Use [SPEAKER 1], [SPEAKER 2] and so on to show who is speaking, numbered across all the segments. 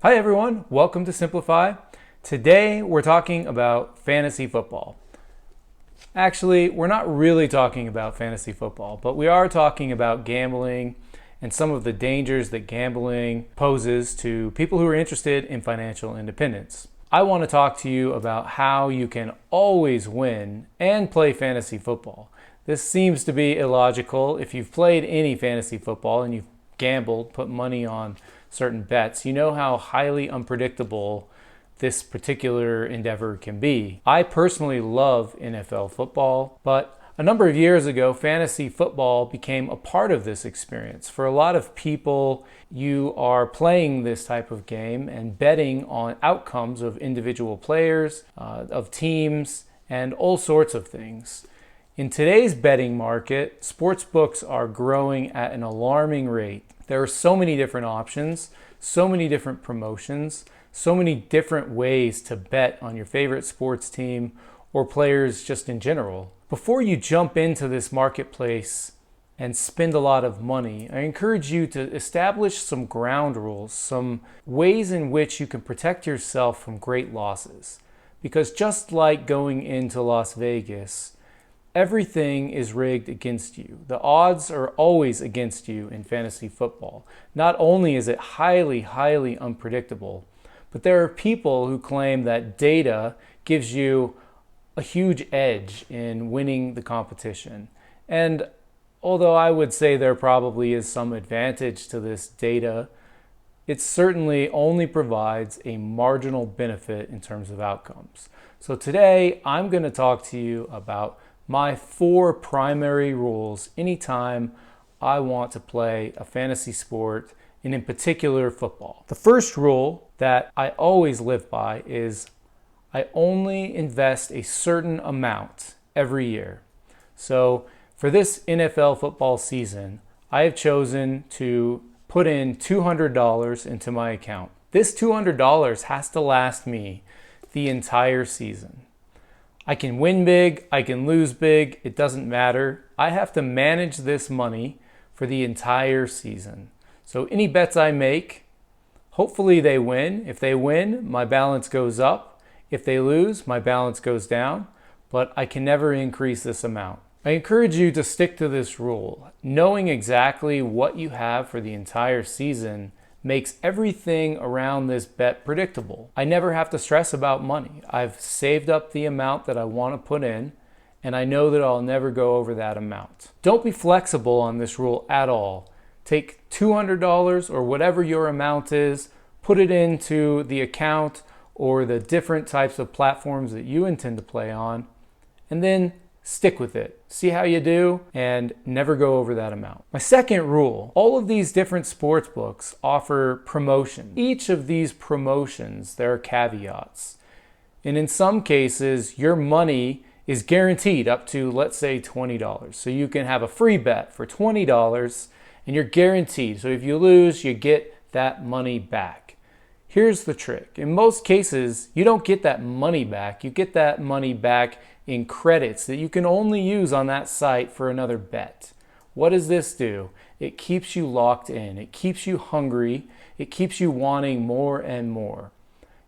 [SPEAKER 1] Hi everyone, welcome to Simplify. Today we're talking about fantasy football. Actually, we're not really talking about fantasy football, but we are talking about gambling and some of the dangers that gambling poses to people who are interested in financial independence. I want to talk to you about how you can always win and play fantasy football. This seems to be illogical. If you've played any fantasy football and you've gambled, put money on certain bets, you know how highly unpredictable this particular endeavor can be. I personally love NFL football, but a number of years ago, fantasy football became a part of this experience. For a lot of people, you are playing this type of game and betting on outcomes of individual players, of teams, and all sorts of things. In today's betting market, sports books are growing at an alarming rate. There are so many different options, so many different promotions, so many different ways to bet on your favorite sports team or players just in general. Before you jump into this marketplace and spend a lot of money, I encourage you to establish some ground rules, some ways in which you can protect yourself from great losses. Because just like going into Las Vegas, everything is rigged against you. The odds are always against you in fantasy football. Not only is it highly, highly unpredictable, but there are people who claim that data gives you a huge edge in winning the competition. And although I would say there probably is some advantage to this data, it certainly only provides a marginal benefit in terms of outcomes. So today I'm going to talk to you about my 4 primary rules anytime I want to play a fantasy sport, and in particular football. The first rule that I always live by is I only invest a certain amount every year. So for this NFL football season, I have chosen to put in $200 into my account. This $200 has to last me the entire season. I can win big, I can lose big, it doesn't matter. I have to manage this money for the entire season. So any bets I make, hopefully they win. If they win, my balance goes up. If they lose, my balance goes down, but I can never increase this amount. I encourage you to stick to this rule. Knowing exactly what you have for the entire season makes everything around this bet predictable. I never have to stress about money. I've saved up the amount that I want to put in, and I know that I'll never go over that amount. Don't be flexible on this rule at all. Take $200 or whatever your amount is, put it into the account or the different types of platforms that you intend to play on, and then stick with it. See how you do and never go over that amount. My second rule, all of these different sports books offer promotions. Each of these promotions, there are caveats. And in some cases, your money is guaranteed up to, let's say, $20. So you can have a free bet for $20 and you're guaranteed. So if you lose, you get that money back. Here's the trick. In most cases, you don't get that money back. You get that money back in credits that you can only use on that site for another bet. What does this do? It keeps you locked in. It keeps you hungry. It keeps you wanting more and more.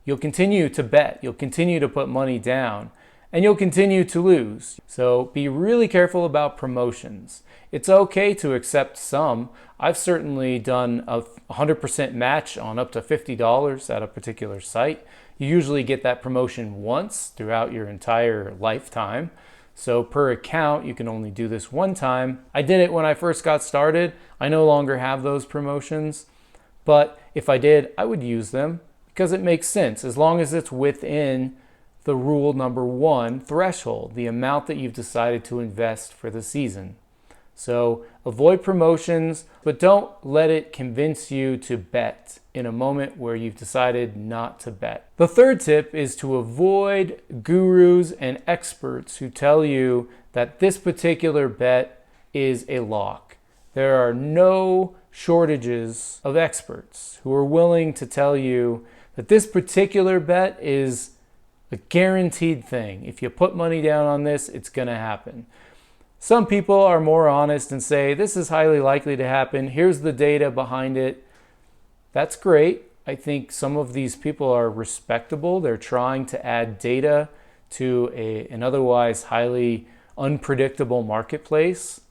[SPEAKER 1] You'll continue to bet. You'll continue to put money down. And you'll continue to lose. So be really careful about promotions. It's okay to accept some. I've certainly done a 100% match on up to $50 at a particular site. You usually get that promotion once throughout your entire lifetime. So per account, you can only do this one time. I did it when I first got started. I no longer have those promotions. But if I did, I would use them because it makes sense as long as it's within the rule number 1 threshold, the amount that you've decided to invest for the season. So avoid promotions, but don't let it convince you to bet in a moment where you've decided not to bet. The third tip is to avoid gurus and experts who tell you that this particular bet is a lock. There are no shortages of experts who are willing to tell you that this particular bet is a guaranteed thing. If you put money down on this, it's going to happen. Some people are more honest and say, this is highly likely to happen. Here's the data behind it. That's great. I think some of these people are respectable. They're trying to add data to an otherwise highly unpredictable marketplace.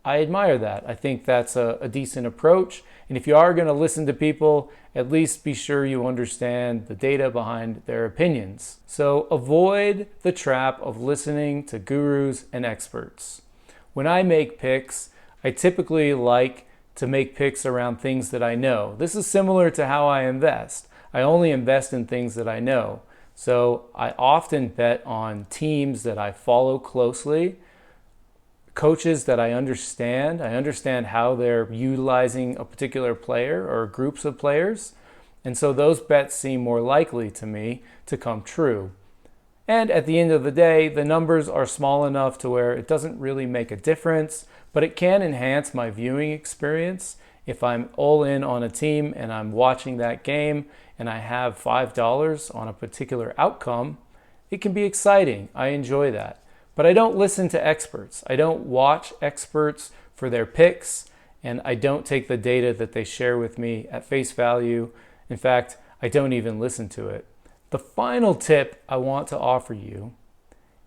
[SPEAKER 1] I admire that. I think that's a decent approach. And if you are going to listen to people, at least be sure you understand the data behind their opinions. So avoid the trap of listening to gurus and experts. When I make picks, I typically like to make picks around things that I know. This is similar to how I invest. I only invest in things that I know. So I often bet on teams that I follow closely, coaches that I understand. I understand how they're utilizing a particular player or groups of players. And so those bets seem more likely to me to come true. And at the end of the day, the numbers are small enough to where it doesn't really make a difference, but it can enhance my viewing experience. If I'm all in on a team and I'm watching that game and I have $5 on a particular outcome, it can be exciting. I enjoy that. But I don't listen to experts. I don't watch experts for their picks, and I don't take the data that they share with me at face value. In fact, I don't even listen to it. The final tip I want to offer you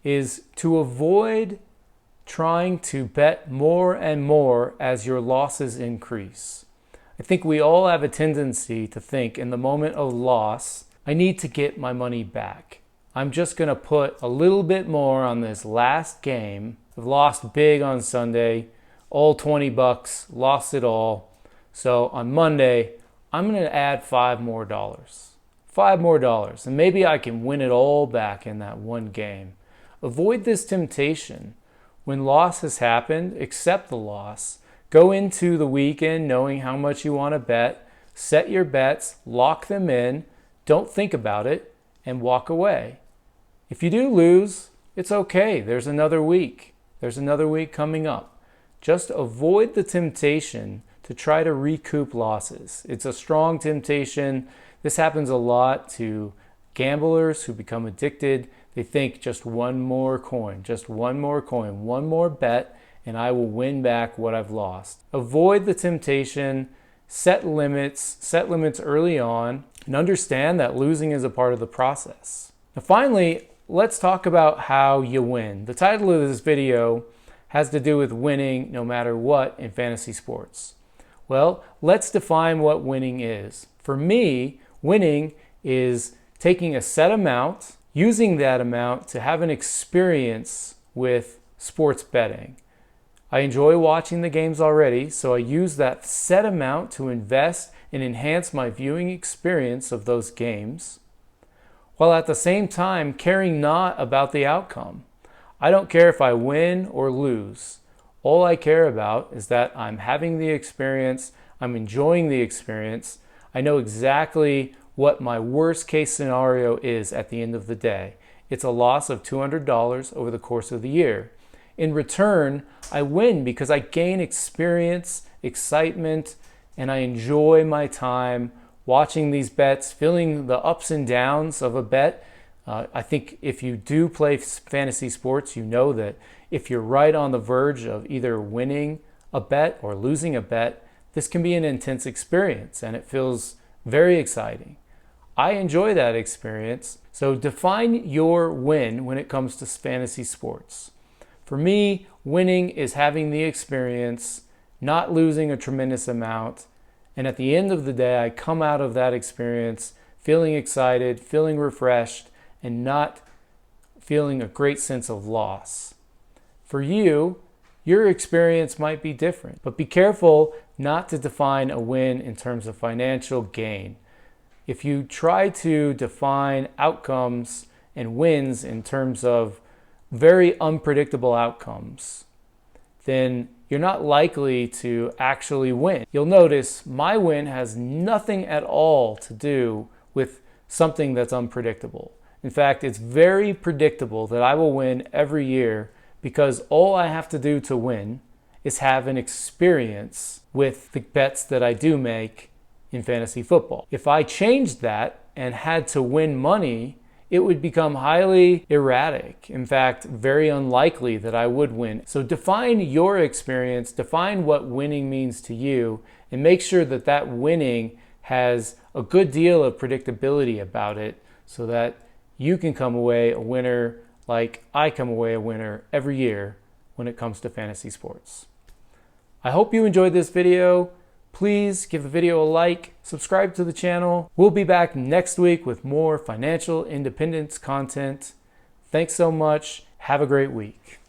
[SPEAKER 1] is to avoid trying to bet more and more as your losses increase. I think we all have a tendency to think in the moment of loss, I need to get my money back. I'm just going to put a little bit more on this last game. I've lost big on Sunday, all $20, lost it all. So on Monday, I'm going to add $5 more. $5 more, and maybe I can win it all back in that one game. Avoid this temptation. When loss has happened, accept the loss. Go into the weekend knowing how much you want to bet. Set your bets, lock them in, don't think about it, and walk away. If you do lose, it's okay. There's another week. There's another week coming up. Just avoid the temptation to try to recoup losses. It's a strong temptation. This happens a lot to gamblers who become addicted. They think just one more coin, one more bet, and I will win back what I've lost. Avoid the temptation, set limits early on, and understand that losing is a part of the process. Now finally, let's talk about how you win. The title of this video has to do with winning no matter what in fantasy sports. Well, let's define what winning is. For me, winning is taking a set amount, using that amount to have an experience with sports betting. I enjoy watching the games already, so I use that set amount to invest and enhance my viewing experience of those games, while at the same time caring not about the outcome. I don't care if I win or lose. All I care about is that I'm having the experience, I'm enjoying the experience, I know exactly what my worst case scenario is at the end of the day. It's a loss of $200 over the course of the year. In return, I win because I gain experience, excitement, and I enjoy my time watching these bets, feeling the ups and downs of a bet. I think if you do play fantasy sports, you know that if you're right on the verge of either winning a bet or losing a bet, this can be an intense experience and it feels very exciting. I enjoy that experience. So define your win when it comes to fantasy sports. For me, winning is having the experience, not losing a tremendous amount, and at the end of the day, I come out of that experience feeling excited, feeling refreshed, and not feeling a great sense of loss. For you, your experience might be different, but be careful not to define a win in terms of financial gain. If you try to define outcomes and wins in terms of very unpredictable outcomes, then you're not likely to actually win. You'll notice my win has nothing at all to do with something that's unpredictable. In fact, it's very predictable that I will win every year because all I have to do to win is have an experience with the bets that I do make in fantasy football. If I changed that and had to win money, it would become highly erratic. In fact, very unlikely that I would win. So define your experience, define what winning means to you, and make sure that that winning has a good deal of predictability about it so that you can come away a winner like I come away a winner every year when it comes to fantasy sports. I hope you enjoyed this video. Please give the video a like, subscribe to the channel. We'll be back next week with more financial independence content. Thanks so much. Have a great week.